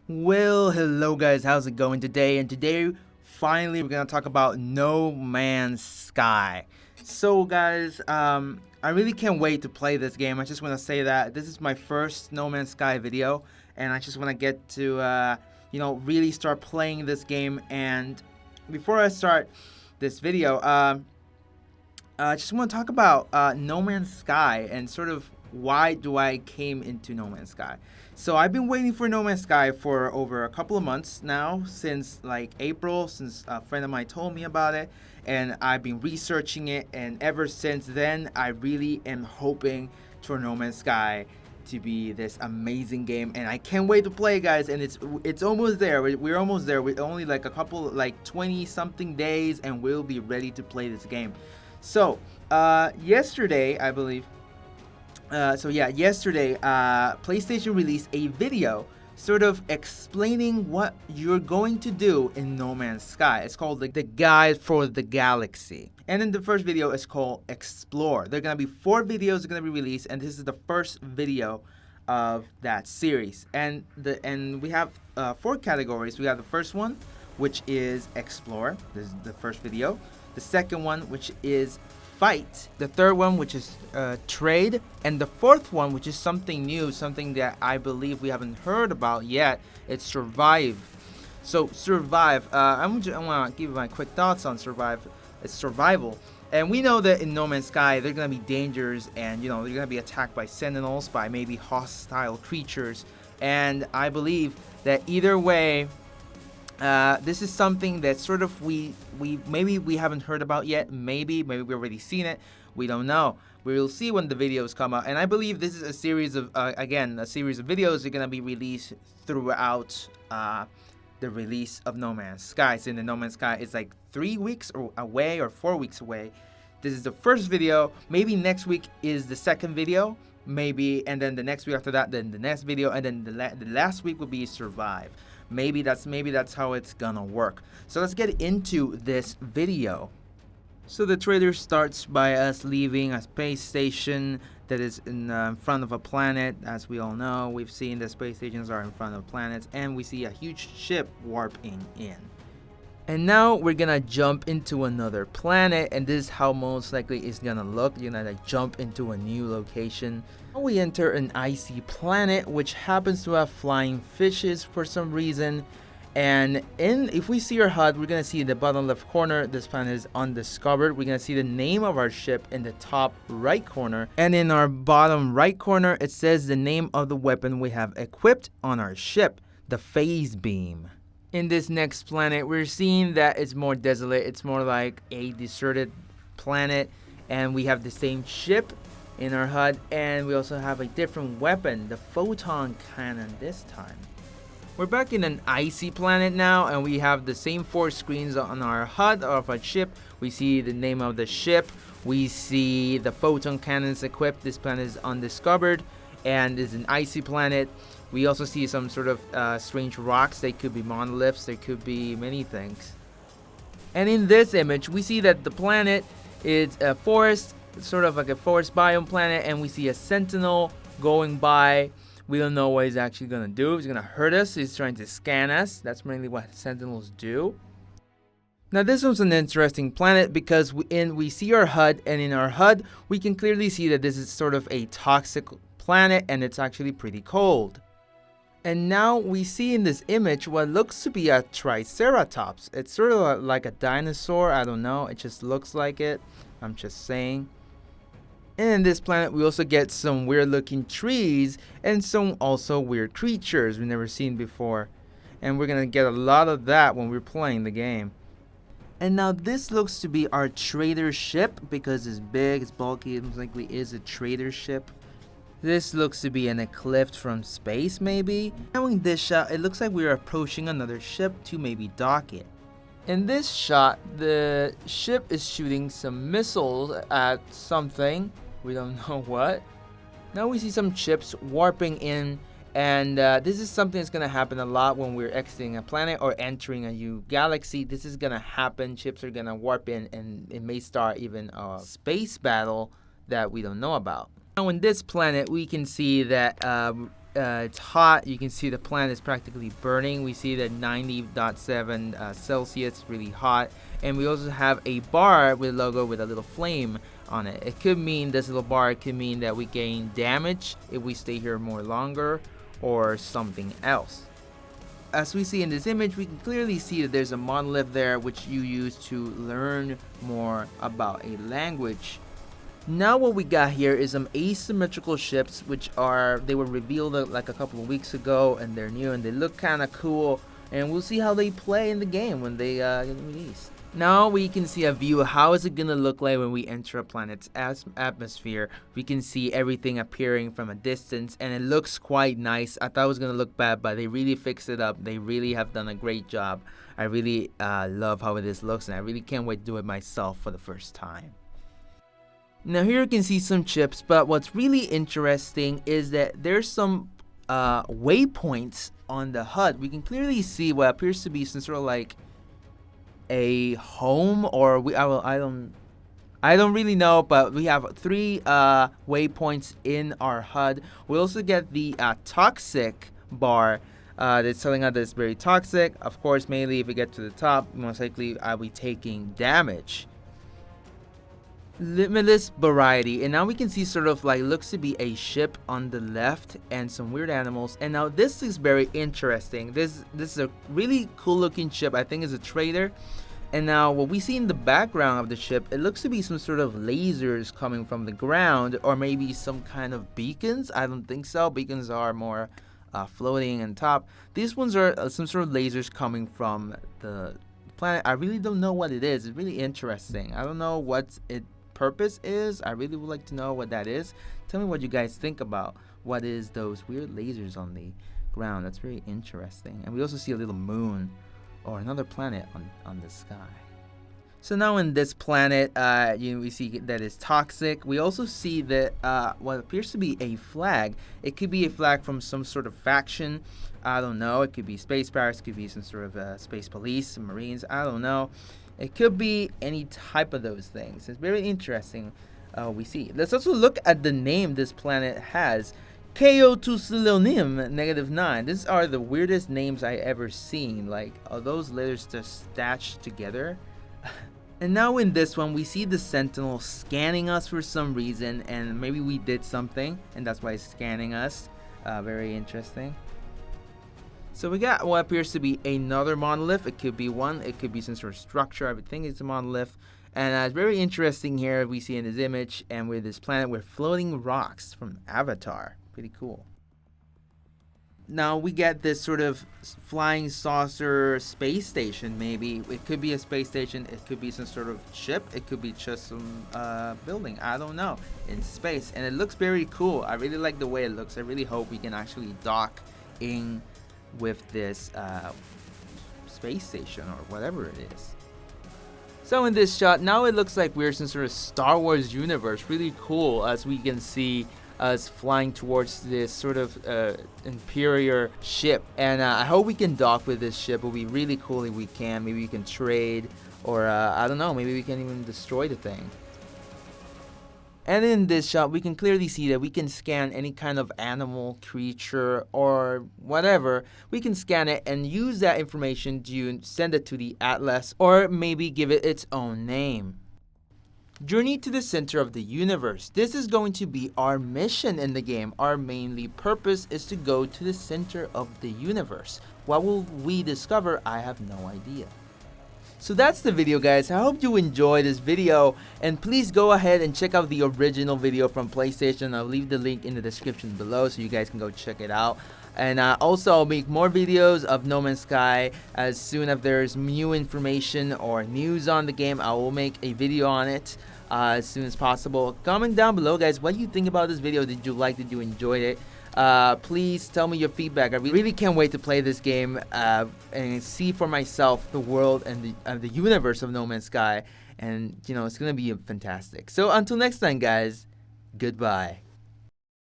Well, hello guys, how's it going today? And today, finally, we're gonna talk about No Man's Sky. So, guys, I really can't wait to play this game. I just want to say that this is my first No Man's Sky video, and I just want to get to, really start playing this game. And before I start this video, I just want to talk about No Man's Sky and sort of why do I came into No Man's Sky. So I've been waiting for No Man's Sky for over a couple of months now, since like April, since a friend of mine told me about it, and I've been researching it, and ever since then I really am hoping for No Man's Sky to be this amazing game, and I can't wait to play, guys. And it's almost there. We're almost there. We're only like a couple, like 20 something days, and we'll be ready to play this game. So yesterday, I believe. Yesterday, PlayStation released a video sort of explaining what you're going to do in No Man's Sky. It's called the Guide for the Galaxy. And in the first video, it's called Explore. There are going to be 4 videos that are going to be released, and this is the first video of that series. And we have 4 categories. We have the first one, which is Explore. This is the first video. The second one, which is Fight. The third one, which is Trade. And the fourth one, which is something new, something that I believe we haven't heard about yet, it's Survive. So Survive, I want to give my quick thoughts on Survive. It's survival. And we know that in No Man's Sky, there are going to be dangers, and they're going to be attacked by sentinels, by maybe hostile creatures. And I believe that either way, this is something that sort of we maybe we haven't heard about yet. Maybe we've already seen it. We don't know. We will see when the videos come out. And I believe this is a series of a series of videos that are gonna be released throughout the release of No Man's Sky. So in the No Man's Sky, it's like 3 weeks away or 4 weeks away. This is the first video. Maybe next week is the second video. Maybe, and then the next week after that, then the next video, and then the last week will be Survive. Maybe that's how it's gonna work. So let's get into this video. So the trailer starts by us leaving a space station that is in front of a planet. As we all know, we've seen the space stations are in front of planets, and we see a huge ship warping in. And now we're gonna jump into another planet, and this is how most likely it's gonna look. You're gonna like jump into a new location. We enter an icy planet which happens to have flying fishes for some reason. And if we see our HUD, we're gonna see in the bottom left corner, this planet is undiscovered. We're gonna see the name of our ship in the top right corner, and in our bottom right corner it says the name of the weapon we have equipped on our ship, the phase beam. In this next planet, we're seeing that it's more desolate. It's more like a deserted planet, and we have the same ship in our HUD, and we also have a different weapon, the photon cannon this time. We're back in an icy planet now, and we have the same 4 screens on our HUD of our ship. We see the name of the ship. We see the photon cannons equipped. This planet is undiscovered, and is an icy planet. We also see some sort of strange rocks. They could be monoliths. They could be many things. And in this image, we see that the planet is a forest, sort of like a forest biome planet, and we see a sentinel going by. We don't know what he's actually going to do. He's going to hurt us. He's trying to scan us. That's mainly what sentinels do. Now this one's an interesting planet because we see our HUD, and in our HUD, we can clearly see that this is sort of a toxic planet, and it's actually pretty cold. And now we see in this image what looks to be a triceratops. It's sort of like a dinosaur. I don't know. It just looks like it. I'm just saying. And in this planet, we also get some weird looking trees and some also weird creatures we've never seen before. And we're going to get a lot of that when we're playing the game. And now this looks to be our trader ship because it's big, it's bulky, it looks like it is a trader ship. This looks to be an eclipse from space, maybe. Now in this shot, it looks like we're approaching another ship to maybe dock it. In this shot, the ship is shooting some missiles at something. We don't know what. Now we see some ships warping in, and this is something that's going to happen a lot when we're exiting a planet or entering a new galaxy. This is going to happen. Ships are going to warp in, and it may start even a space battle that we don't know about. Now in this planet, we can see that it's hot. You can see the planet is practically burning. We see that 90.7 Celsius, really hot. And we also have a bar with a logo with a little flame on it. It could mean, this little bar could mean that we gain damage if we stay here more longer, or something else. As we see in this image, we can clearly see that there's a monolith there which you use to learn more about a language. Now what we got here is some asymmetrical ships, which they were revealed like a couple of weeks ago, and they're new and they look kind of cool, and we'll see how they play in the game when they get released. Now we can see a view of how is it gonna look like when we enter a planet's atmosphere. We can see everything appearing from a distance, and it looks quite nice. I thought it was gonna look bad, but they really fixed it up. They really have done a great job. I really love how this looks, and I really can't wait to do it myself for the first time. Now here you can see some chips, but what's really interesting is that there's some waypoints on the HUD. We can clearly see what appears to be some sort of like a home, or I don't really know, but we have 3 waypoints in our HUD. We also get the toxic bar that's telling us that it's very toxic. Of course, mainly if we get to the top, most likely I'll be taking damage. Limitless variety, and now we can see sort of like looks to be a ship on the left and some weird animals. And now this is very interesting. This is a really cool looking ship. I think it's a trader. And now what we see in the background of the ship, it looks to be some sort of lasers coming from the ground, or maybe some kind of beacons. I don't think so. Beacons are more floating on top. These ones are some sort of lasers coming from the planet. I really don't know what it is. It's really interesting. I don't know what its purpose is. I really would like to know what that is. Tell me what you guys think about what is those weird lasers on the ground. That's very interesting. And we also see a little moon or another planet on the sky. So now in this planet, we see that it's toxic. We also see that what appears to be a flag. It could be a flag from some sort of faction. I don't know. It could be space pirates. It could be some sort of space police, marines. I don't know. It could be any type of those things. It's very interesting. We see. Let's also look at the name this planet has. Keotusilonim -9. These are the weirdest names I ever seen. Like, are those letters just stashed together? And now in this one, we see the Sentinel scanning us for some reason, and maybe we did something, and that's why it's scanning us. Very interesting. So we got what appears to be another monolith. It could be one, it could be some sort of structure. I would think it's a monolith. And it's very interesting here, we see in this image, and with this planet with floating rocks from Avatar. Pretty cool. Now we get this sort of flying saucer space station, maybe. It could be a space station, it could be some sort of ship, it could be just some building, I don't know, in space. And it looks very cool. I really like the way it looks. I really hope we can actually dock in with this space station or whatever it is. So in this shot, now it looks like we're in some sort of Star Wars universe. Really cool, as we can see us flying towards this sort of Imperial ship. And I hope we can dock with this ship. It would be really cool if we can. Maybe we can trade, or I don't know, maybe we can even destroy the thing. And in this shot, we can clearly see that we can scan any kind of animal, creature, or whatever. We can scan it and use that information to send it to the Atlas, or maybe give it its own name. Journey to the center of the universe. This is going to be our mission in the game. Our mainly purpose is to go to the center of the universe. What will we discover? I have no idea. So that's the video, guys. I hope you enjoyed this video, and please go ahead and check out the original video from PlayStation. I'll leave the link in the description below so you guys can go check it out. And also, I'll make more videos of No Man's Sky as soon as there's new information or news on the game. I will make a video on it as soon as possible. Comment down below, guys, what you think about this video. Did you like it? Did you enjoy it? Please tell me your feedback. I really can't wait to play this game and see for myself the world and the universe of No Man's Sky. And, you know, it's going to be fantastic. So until next time, guys, goodbye.